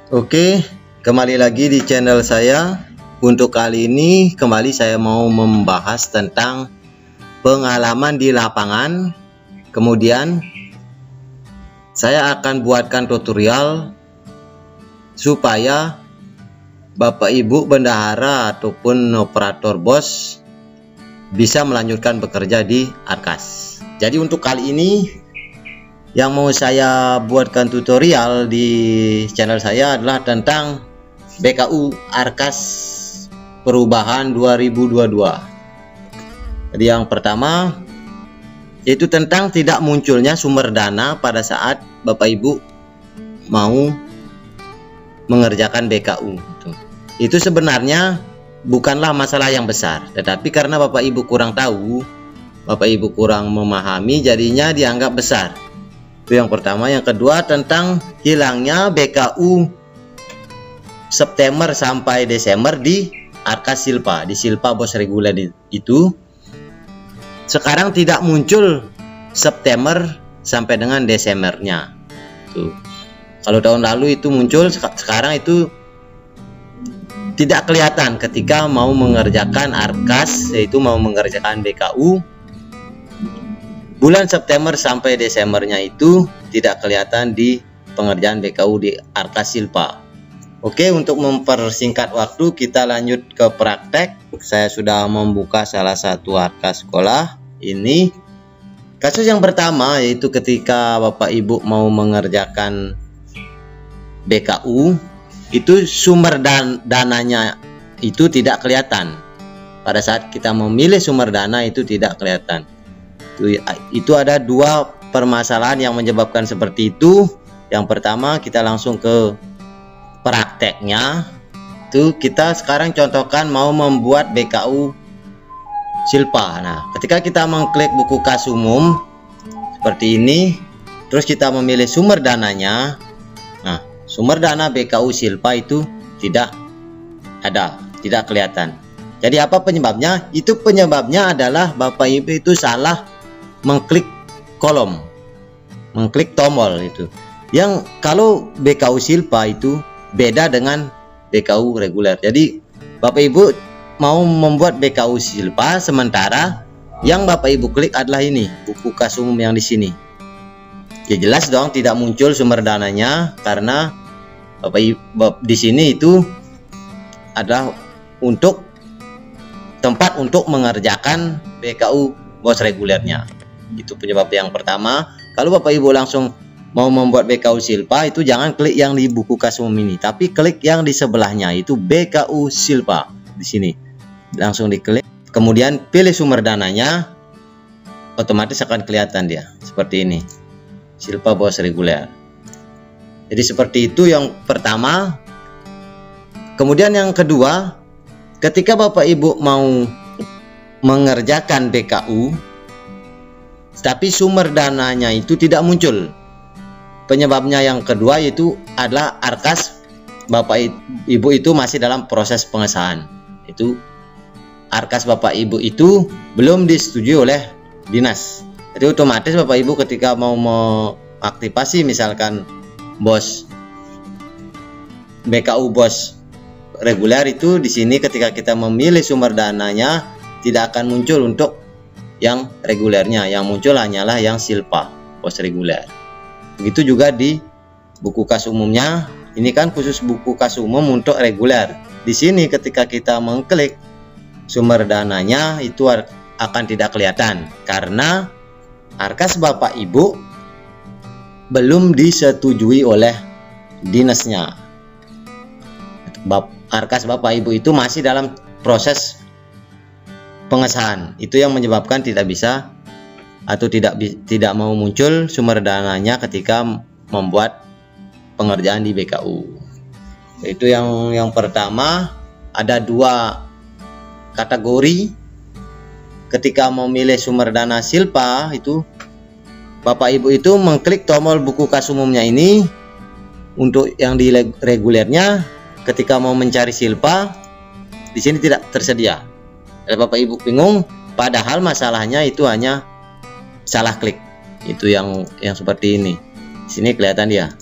Oke, kembali lagi di channel saya. Untuk kali ini kembali saya mau membahas tentang pengalaman di lapangan. Kemudian saya akan buatkan tutorial supaya Bapak Ibu bendahara ataupun operator BOS bisa melanjutkan bekerja di Arkas. Jadi untuk kali ini yang mau saya buatkan tutorial di channel saya adalah tentang BKU Arkas perubahan 2022. Jadi yang pertama yaitu tentang tidak munculnya sumber dana pada saat Bapak Ibu mau mengerjakan BKU. Itu sebenarnya bukanlah masalah yang besar, tetapi karena Bapak Ibu kurang tahu, Bapak Ibu kurang memahami, jadinya dianggap besar. Itu yang pertama. Yang kedua tentang hilangnya BKU September sampai Desember di Arkas Silpa, di Silpa BOS reguler itu sekarang tidak muncul September sampai dengan Desembernya. Tuh. Kalau tahun lalu itu muncul, sekarang itu tidak kelihatan ketika mau mengerjakan Arkas, yaitu mau mengerjakan BKU. Bulan September sampai Desembernya itu tidak kelihatan di pengerjaan BKU di Arkas Silpa. Oke, untuk mempersingkat waktu kita lanjut ke praktek. Saya sudah membuka salah satu Arkas sekolah. Ini kasus yang pertama, yaitu ketika Bapak Ibu mau mengerjakan BKU, itu sumber dananya itu tidak kelihatan. Pada saat kita memilih sumber dana itu tidak kelihatan. Itu ada dua permasalahan yang menyebabkan seperti itu. Yang pertama, kita langsung ke prakteknya. Itu kita sekarang contohkan mau membuat BKU Silpa. Nah, ketika kita mengklik buku kas umum seperti ini, terus kita memilih sumber dananya. Nah, sumber dana BKU Silpa itu tidak ada, tidak kelihatan. Jadi apa penyebabnya? Itu penyebabnya adalah Bapak Ibu itu salah mengklik kolom, mengklik tombol itu. Yang kalau BKU Silpa itu beda dengan BKU reguler. Jadi Bapak Ibu mau membuat BKU Silpa, sementara yang Bapak Ibu klik adalah ini, buku kas umum yang di sini. Ya jelas dong tidak muncul sumber dananya, karena Bapak Ibu di sini itu adalah untuk tempat untuk mengerjakan BKU BOS regulernya. Itu penyebab yang pertama. Kalau Bapak Ibu langsung mau membuat BKU Silpa, itu jangan klik yang di buku kas umum ini, tapi klik yang di sebelahnya, itu BKU Silpa. Di sini langsung diklik, kemudian pilih sumber dananya, otomatis akan kelihatan dia seperti ini, Silpa BOS reguler. Jadi seperti itu yang pertama. Kemudian yang kedua, ketika Bapak Ibu mau mengerjakan BKU tapi sumber dananya itu tidak muncul. Penyebabnya yang kedua yaitu adalah Arkas Bapak Ibu itu masih dalam proses pengesahan. Itu Arkas Bapak Ibu itu belum disetujui oleh dinas. Jadi otomatis Bapak Ibu ketika mau mengaktifasi misalkan BKU BOS reguler itu, di sini ketika kita memilih sumber dananya tidak akan muncul untuk yang regulernya, yang muncul hanyalah yang Silpa BOS reguler. Begitu juga di buku kas umumnya. Ini kan khusus buku kas umum untuk reguler. Di sini ketika kita mengklik sumber dananya itu akan tidak kelihatan karena Arkas Bapak Ibu belum disetujui oleh dinasnya. Arkas Bapak Ibu itu masih dalam proses pengesahan. Itu yang menyebabkan tidak bisa atau tidak mau muncul sumber dananya ketika membuat pengerjaan di BKU. Itu yang pertama. Ada dua kategori. Ketika memilih sumber dana Silpa, itu Bapak Ibu itu mengklik tombol buku kas umumnya ini. Untuk yang di regulernya, ketika mau mencari Silpa, di sini tidak tersedia. Bapak Ibu bingung, padahal masalahnya itu hanya salah klik. Itu yang seperti ini. Di sini kelihatan dia.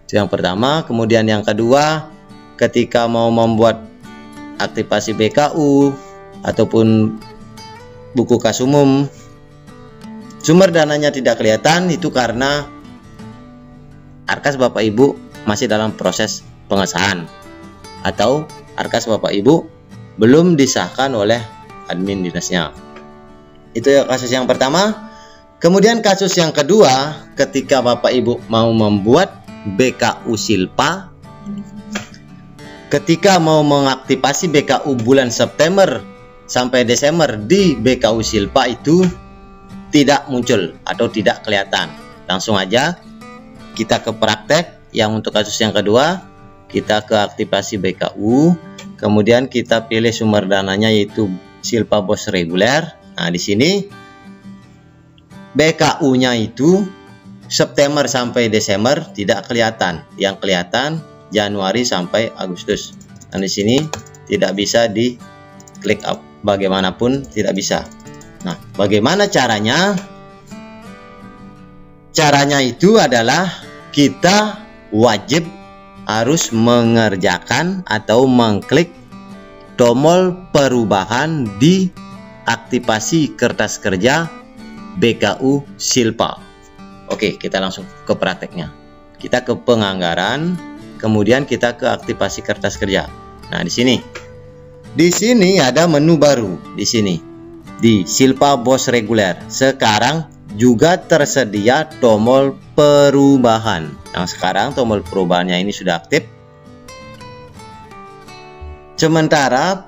Itu yang pertama. Kemudian yang kedua, ketika mau membuat aktivasi BKU ataupun buku kas umum, sumber dananya tidak kelihatan, itu karena Arkas Bapak Ibu masih dalam proses pengesahan atau Arkas Bapak Ibu belum disahkan oleh admin dinasnya. Itu ya kasus yang pertama. Kemudian kasus yang kedua, ketika Bapak Ibu mau membuat BKU Silpa, ketika mau mengaktifasi BKU bulan September sampai Desember di BKU Silpa itu tidak muncul atau tidak kelihatan. Langsung aja kita ke praktek. Yang untuk kasus yang kedua, kita ke aktivasi BKU, kemudian kita pilih sumber dananya yaitu Silpa Bos Reguler. Nah, di sini BKU-nya itu September sampai Desember tidak kelihatan. Yang kelihatan Januari sampai Agustus. Dan di sini tidak bisa di klik up, bagaimanapun tidak bisa. Nah, bagaimana caranya? Caranya itu adalah kita wajib harus mengerjakan atau mengklik tombol perubahan di aktivasi kertas kerja BKU Silpa. Oke, kita langsung ke prakteknya. Kita ke penganggaran, kemudian kita ke aktivasi kertas kerja. Nah, di sini ada menu baru di sini. Di Silpa Bos Reguler. Sekarang juga tersedia tombol perubahan. Nah, sekarang tombol perubahannya ini sudah aktif. Sementara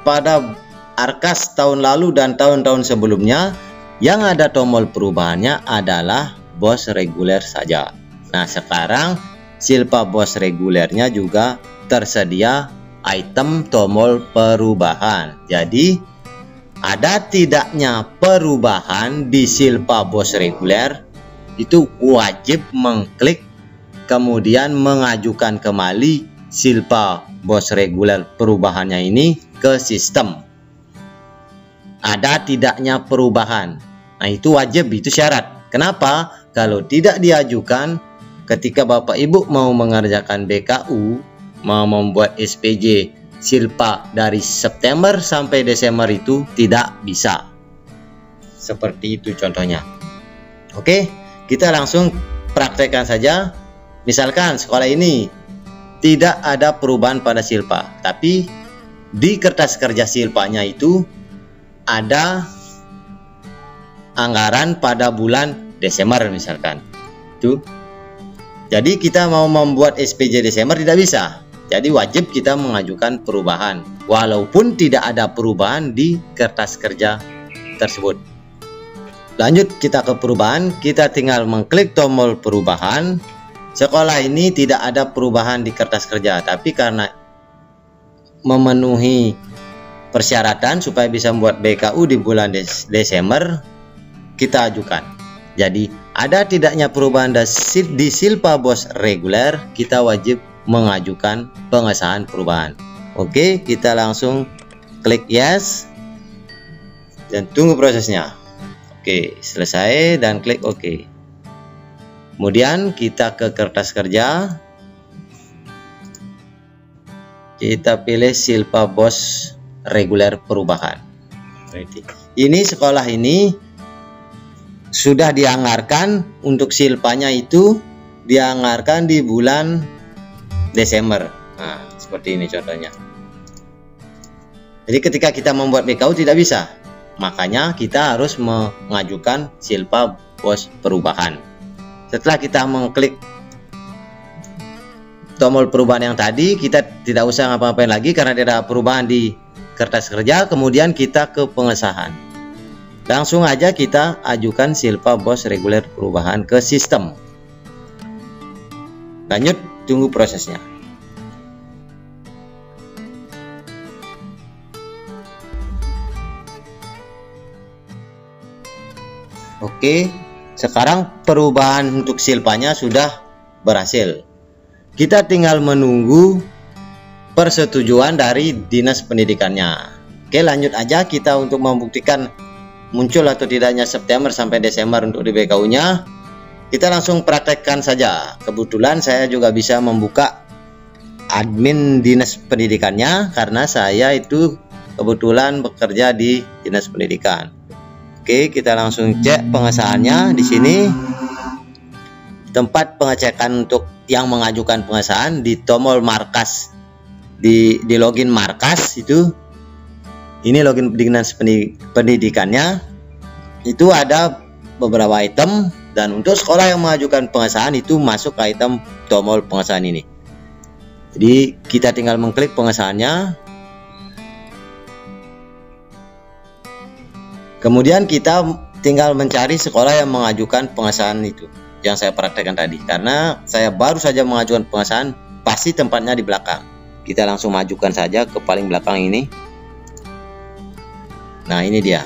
pada Arkas tahun lalu dan tahun-tahun sebelumnya, yang ada tombol perubahannya adalah Bos Reguler saja. Nah, sekarang Silpa Bos Regulernya juga tersedia item tombol perubahan. Jadi ada tidaknya perubahan di Silpa Bos Reguler itu wajib mengklik kemudian mengajukan kembali Silpa Bos Reguler perubahannya ini ke sistem. Ada tidaknya perubahan. Nah, itu wajib, itu syarat. Kenapa? Kalau tidak diajukan, ketika Bapak Ibu mau mengerjakan BKU, mau membuat SPJ Silpa dari September sampai Desember itu tidak bisa. Seperti itu contohnya. Oke, kita langsung praktekkan saja. Misalkan sekolah ini tidak ada perubahan pada Silpa, tapi di kertas kerja Silpanya itu ada anggaran pada bulan Desember misalkan. Itu. Jadi kita mau membuat SPJ Desember tidak bisa. Jadi wajib kita mengajukan perubahan walaupun tidak ada perubahan di kertas kerja tersebut. Lanjut kita ke perubahan, kita tinggal mengklik tombol perubahan. Sekolah ini tidak ada perubahan di kertas kerja, tapi karena memenuhi persyaratan supaya bisa membuat BKU di bulan Desember, kita ajukan. Jadi ada tidaknya perubahan di Silpa Bos Reguler, kita wajib mengajukan pengesahan perubahan. Oke, kita langsung klik yes dan tunggu prosesnya. Oke, selesai dan klik OK. Kemudian kita ke kertas kerja, kita pilih Silpa Bos Reguler perubahan. Ini sekolah ini sudah dianggarkan untuk Silpanya itu dianggarkan di bulan Desember. Nah, seperti ini contohnya. Jadi ketika kita membuat BKU tidak bisa, makanya kita harus mengajukan Silpa Bos perubahan. Setelah kita mengklik tombol perubahan yang tadi, kita tidak usah ngapa-ngapain lagi karena tidak ada perubahan di kertas kerja. Kemudian kita ke pengesahan. Langsung aja kita ajukan Silpa Bos Reguler perubahan ke sistem. Lanjut, tunggu prosesnya. Oke, sekarang perubahan untuk Silpanya sudah berhasil. Kita tinggal menunggu persetujuan dari Dinas Pendidikannya. Oke, lanjut aja kita untuk membuktikan muncul atau tidaknya September sampai Desember untuk di BKU-nya. kita langsung praktekkan saja. Kebetulan saya juga bisa membuka admin dinas pendidikannya karena saya itu kebetulan bekerja di dinas pendidikan. Oke, kita langsung cek pengesahannya di sini. Tempat pengecekan untuk yang mengajukan pengesahan di tombol markas, di login markas itu. Ini login dinas pendidikannya. Itu ada beberapa item, dan untuk sekolah yang mengajukan pengesahan itu masuk ke item tombol pengesahan ini. Jadi kita tinggal mengklik pengesahannya, kemudian kita tinggal mencari sekolah yang mengajukan pengesahan itu yang saya praktekkan tadi. Karena saya baru saja mengajukan pengesahan, pasti tempatnya di belakang. Kita langsung majukan saja ke paling belakang ini. Nah, ini dia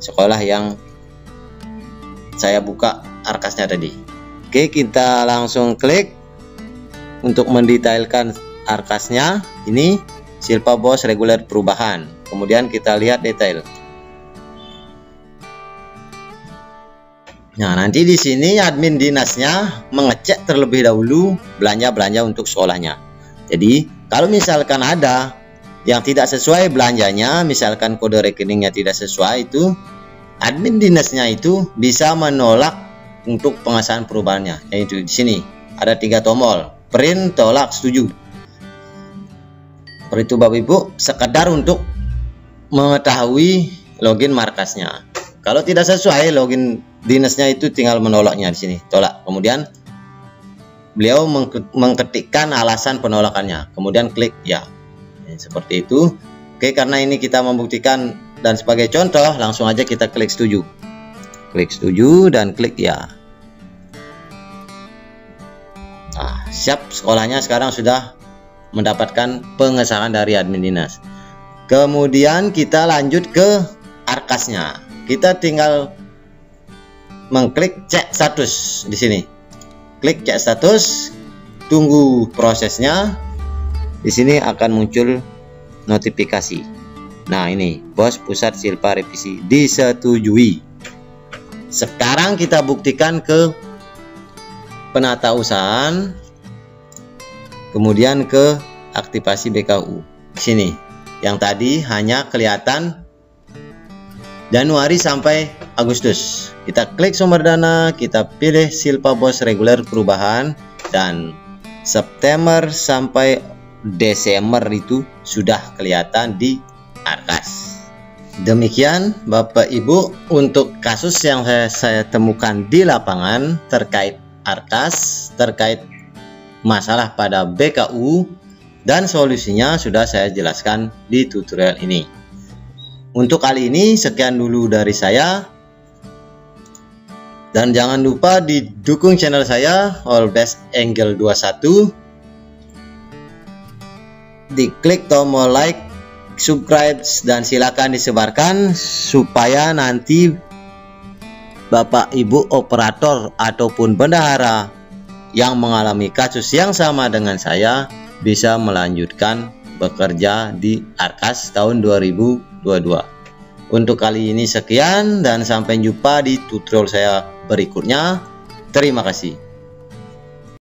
sekolah yang saya buka arkasnya tadi. Oke, kita langsung klik untuk mendetailkan arkasnya. Ini Silpa Bos reguler perubahan. Kemudian kita lihat detail. Nah, nanti di sini admin dinasnya mengecek terlebih dahulu belanja-belanja untuk sekolahnya. Jadi kalau misalkan ada yang tidak sesuai belanjanya, misalkan kode rekeningnya tidak sesuai, itu admin dinasnya itu bisa menolak untuk pengesahan perubahannya. Yaitu di sini ada 3 tombol: print, tolak, setuju. Seperti itu Bapak Ibu, sekedar untuk mengetahui login markasnya. Kalau tidak sesuai login dinasnya itu tinggal menolaknya di sini, tolak. Kemudian beliau mengketikkan alasan penolakannya, kemudian klik ya. Seperti itu. Oke, karena ini kita membuktikan dan sebagai contoh, langsung aja kita klik setuju. Klik setuju dan klik ya. Nah, siap, sekolahnya sekarang sudah mendapatkan pengesahan dari admin dinas. Kemudian kita lanjut ke arkasnya. Kita tinggal mengklik cek status di sini. Klik cek status, tunggu prosesnya. Di sini akan muncul notifikasi. Nah, ini Bos Pusat Silpa revisi disetujui. Sekarang kita buktikan ke penatausahaan, kemudian ke aktivasi BKU. Di sini yang tadi hanya kelihatan Januari sampai Agustus. Kita klik sumber dana, kita pilih Silpa Bos reguler perubahan, dan September sampai Desember itu sudah kelihatan di arkas. Demikian Bapak Ibu untuk kasus yang saya temukan di lapangan terkait arkas, terkait masalah pada BKU, dan solusinya sudah saya jelaskan di tutorial ini. Untuk kali ini sekian dulu dari saya, dan jangan lupa didukung channel saya All Best Angle 21. Diklik tombol like, subscribe, dan silakan disebarkan supaya nanti Bapak Ibu operator ataupun bendahara yang mengalami kasus yang sama dengan saya bisa melanjutkan bekerja di arkas tahun 2022. Untuk kali ini sekian, dan sampai jumpa di tutorial saya berikutnya. Terima kasih.